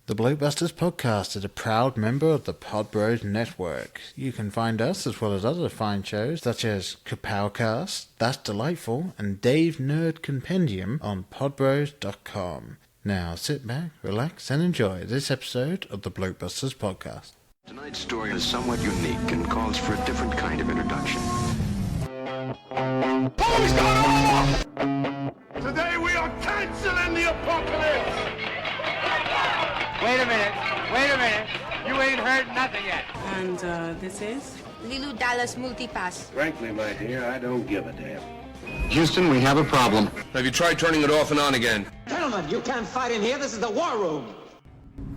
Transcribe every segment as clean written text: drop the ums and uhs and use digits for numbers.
The BlokeBusters podcast is a proud member of the Podbros Network. You can find us as well as other fine shows such as Kapowcast, That's Delightful, and Dave Nerd Compendium on podbros.com. Now sit back, relax, and enjoy this episode of the BlokeBusters podcast. Tonight's story is somewhat unique and calls for a different kind of introduction. Who's gone off? Today we are canceling the apocalypse! Wait a minute. You ain't heard nothing yet. And this is? Lilu Dallas Multipass. Frankly, my dear, I don't give a damn. Houston, we have a problem. Have you tried turning it off and on again? Gentlemen, you can't fight in here. This is the war room.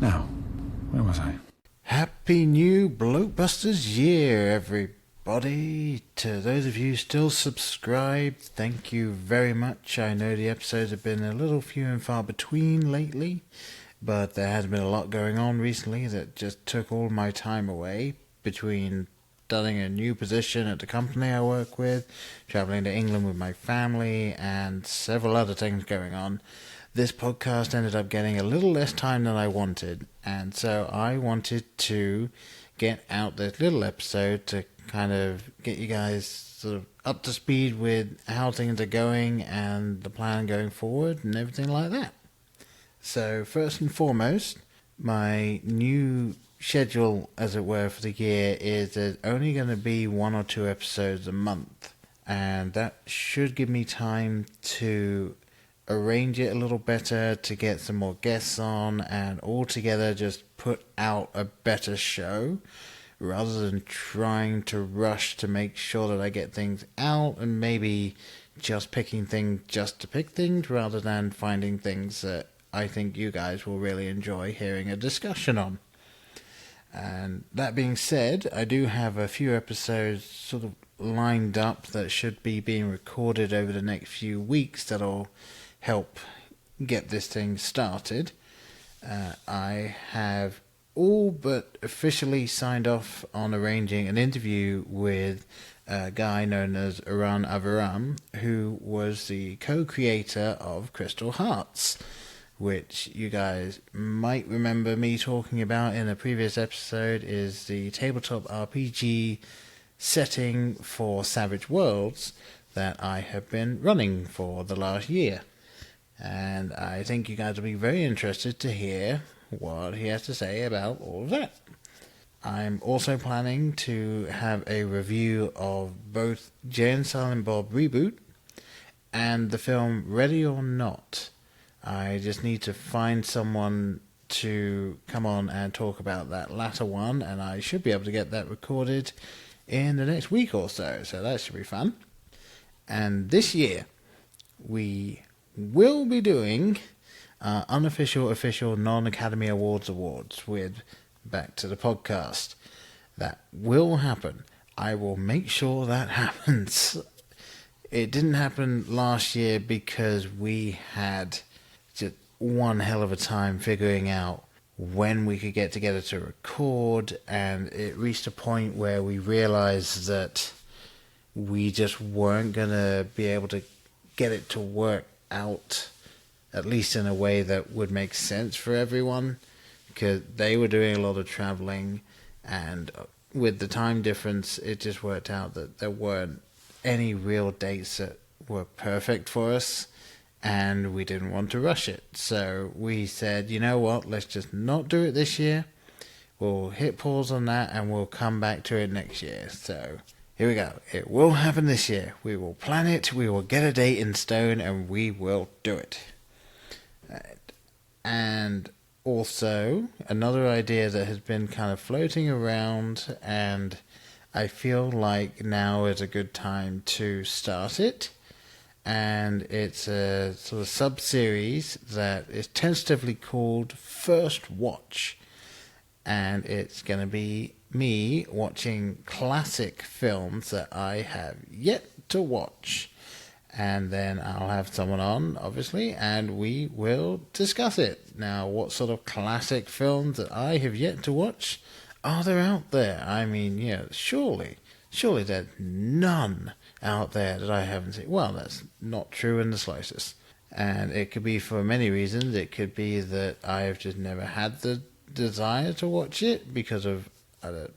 Now, where was I? Happy new BlokeBusters year, everybody. To those of you still subscribed, thank you very much. I know the episodes have been a little few and far between lately, but there has been a lot going on recently that just took all my time away between starting a new position at the company I work with, traveling to England with my family, and several other things going on. This podcast ended up getting a little less time than I wanted, and so I wanted to get out this little episode to kind of get you guys sort of up to speed with how things are going and the plan going forward and everything like that. So first and foremost, my new schedule, as it were, for the year is there's only going to be 1 or 2 episodes a month, and that should give me time to arrange it a little better, to get some more guests on, and altogether just put out a better show rather than trying to rush to make sure that I get things out and maybe just picking things just to pick things rather than finding things that I think you guys will really enjoy hearing a discussion on. And that being said, I do have a few episodes sort of lined up that should be being recorded over the next few weeks that'll help get this thing started. I have all but officially signed off on arranging an interview with a guy known as Aran Avaram, who was the co-creator of Crystal Hearts, which you guys might remember me talking about in a previous episode, is the tabletop RPG setting for Savage Worlds that I have been running for the last year. And I think you guys will be very interested to hear what he has to say about all of that. I'm also planning to have a review of both Jay and Silent Bob Reboot and the film Ready or Not. I just need to find someone to come on and talk about that latter one, and I should be able to get that recorded in the next week or so that should be fun. And this year, we will be doing unofficial, official, non-Academy Awards with Back to the Podcast. That will happen. I will make sure that happens. It didn't happen last year because we had just one hell of a time figuring out when we could get together to record, and it reached a point where we realized that we just weren't going to be able to get it to work out, at least in a way that would make sense for everyone, because they were doing a lot of traveling, and with the time difference, it just worked out that there weren't any real dates that were perfect for us, and we didn't want to rush it. So we said, you know what, let's just not do it this year. We'll hit pause on that and we'll come back to it next year. So here we go. It will happen this year. We will plan it, we will get a date in stone, and we will do it. And also, another idea that has been kind of floating around, and I feel like now is a good time to start it. And it's a sort of sub-series that is tentatively called First Watch. And it's going to be me watching classic films that I have yet to watch. And then I'll have someone on, obviously, and we will discuss it. Now, what sort of classic films that I have yet to watch are there out there? I mean, yeah, surely there's none out there that I haven't seen. Well, that's not true in the slightest. And it could be for many reasons. It could be that I've just never had the desire to watch it because of the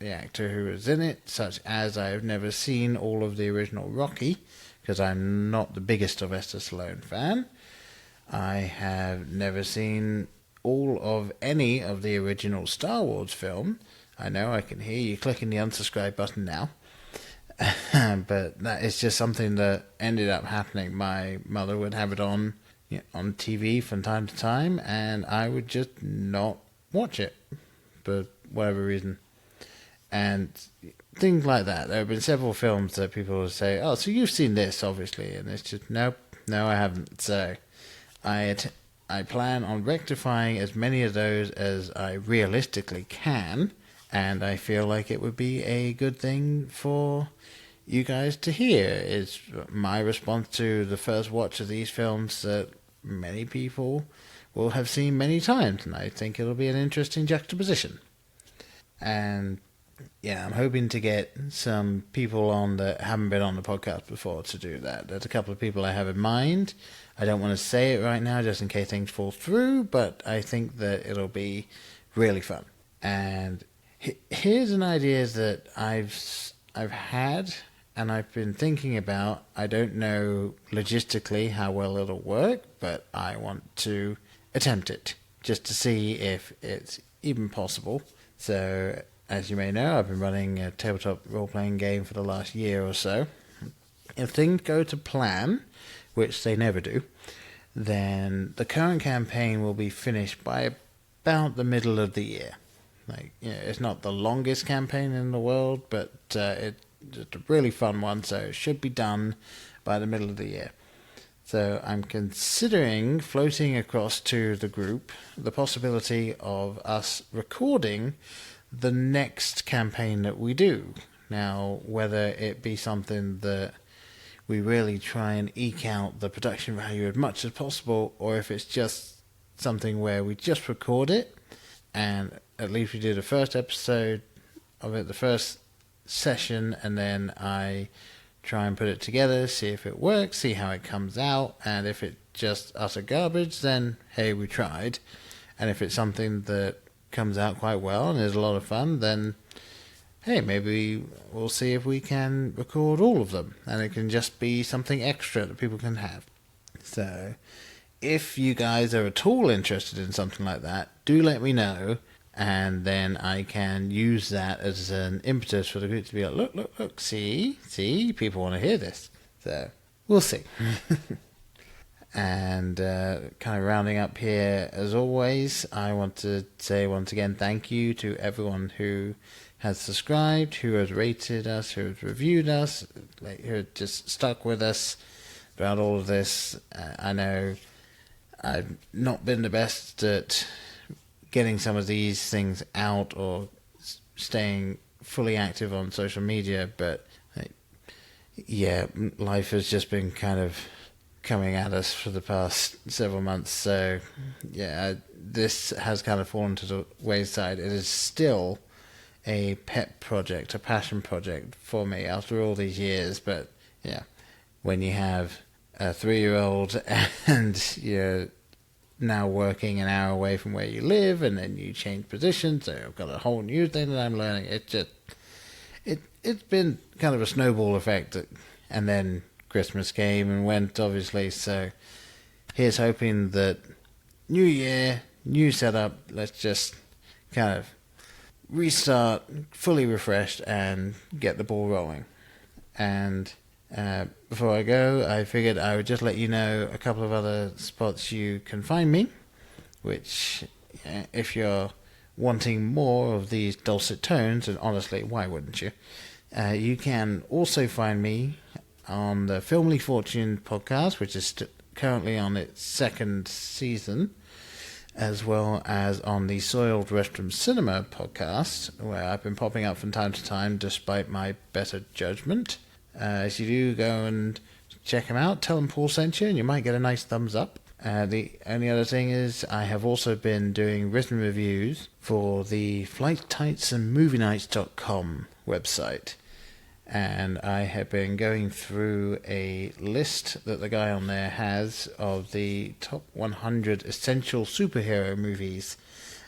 actor who was in it, such as I have never seen all of the original Rocky, because I'm not the biggest Sylvester Stallone fan. I have never seen all of any of the original Star Wars film. I know I can hear you clicking the unsubscribe button now. But that is just something that ended up happening. My mother would have it on TV from time to time, and I would just not watch it for whatever reason. And things like that. There have been several films that people will say, "Oh, so you've seen this, obviously," and it's just no, I haven't. So I plan on rectifying as many of those as I realistically can, and I feel like it would be a good thing for you guys to hear. Is my response to the first watch of these films that many people will have seen many times, and I think it'll be an interesting juxtaposition. And yeah, I'm hoping to get some people on that haven't been on the podcast before to do that. There's a couple of people I have in mind. I don't want to say it right now just in case things fall through, but I think that it'll be really fun. And here's an idea that I've had and I've been thinking about. I don't know logistically how well it'll work, but I want to attempt it just to see if it's even possible. So, as you may know, I've been running a tabletop role-playing game for the last year or so. If things go to plan, which they never do, then the current campaign will be finished by about the middle of the year. It's not the longest campaign in the world, but it's just a really fun one, so it should be done by the middle of the year. So I'm considering floating across to the group the possibility of us recording the next campaign that we do. Now, whether it be something that we really try and eke out the production value as much as possible, or if it's just something where we just record it, and at least we do the first episode of it, the first session, and then I try and put it together, see if it works, see how it comes out, and if it's just utter garbage, then hey, we tried. And if it's something that comes out quite well and is a lot of fun, then hey, maybe we'll see if we can record all of them, and it can just be something extra that people can have. So if you guys are at all interested in something like that, do let me know, and then I can use that as an impetus for the group to be like, look, see, people want to hear this. So we'll see. And kind of rounding up here, as always, I want to say once again thank you to everyone who has subscribed, who has rated us, who has reviewed us, who has just stuck with us throughout all of this. I know I've not been the best at getting some of these things out or staying fully active on social media, but yeah, life has just been kind of coming at us for the past several months, so yeah, this has kind of fallen to the wayside. It is still a pet project, a passion project for me after all these years, but yeah, when you have a 3-year-old and you're now working an hour away from where you live, and then you change positions, so I've got a whole new thing that I'm learning. It's been kind of a snowball effect, and then Christmas came and went, obviously, so here's hoping that new year, new setup, let's just kind of restart, fully refreshed, and get the ball rolling. And before I go, I figured I would just let you know a couple of other spots you can find me, which, if you're wanting more of these dulcet tones, and honestly, why wouldn't you? You can also find me on the Filmly Fortune podcast, which is currently on its 2nd season, as well as on the Soiled Restroom Cinema podcast, where I've been popping up from time to time despite my better judgment. As you do, go and check them out, tell them Paul sent you, and you might get a nice thumbs up. The only other thing is I have also been doing written reviews for the FlightTightsandMovieNights.com website. and I have been going through a list that the guy on there has of the top 100 essential superhero movies,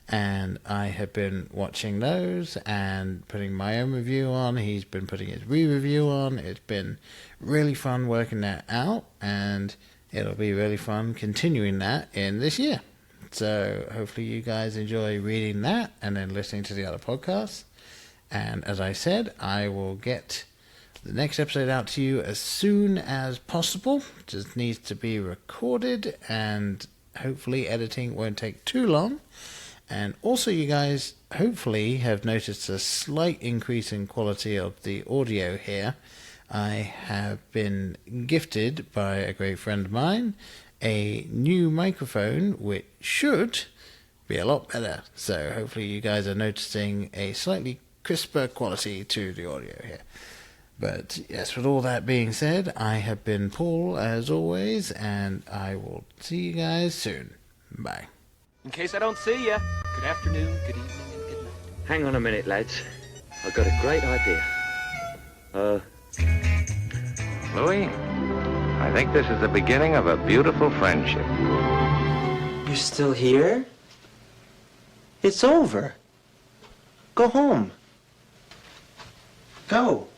and I have been watching those and putting my own review on. He's been putting his re-review on. It's been really fun working that out, and it'll be really fun continuing that in this year. So hopefully you guys enjoy reading that and then listening to the other podcasts. And as I said, I will get the next episode out to you as soon as possible. It just needs to be recorded, and hopefully editing won't take too long. And also, you guys hopefully have noticed a slight increase in quality of the audio here. I have been gifted by a great friend of mine a new microphone, which should be a lot better. So hopefully you guys are noticing a slightly crisper quality to the audio here. But yes, with all that being said, I have been Paul as always, and I will see you guys soon. Bye. In case I don't see you, good afternoon, good evening, and good night. Hang on a minute, lads. I've got a great idea. Louis, I think this is the beginning of a beautiful friendship. You're still here? It's over. Go home. Go.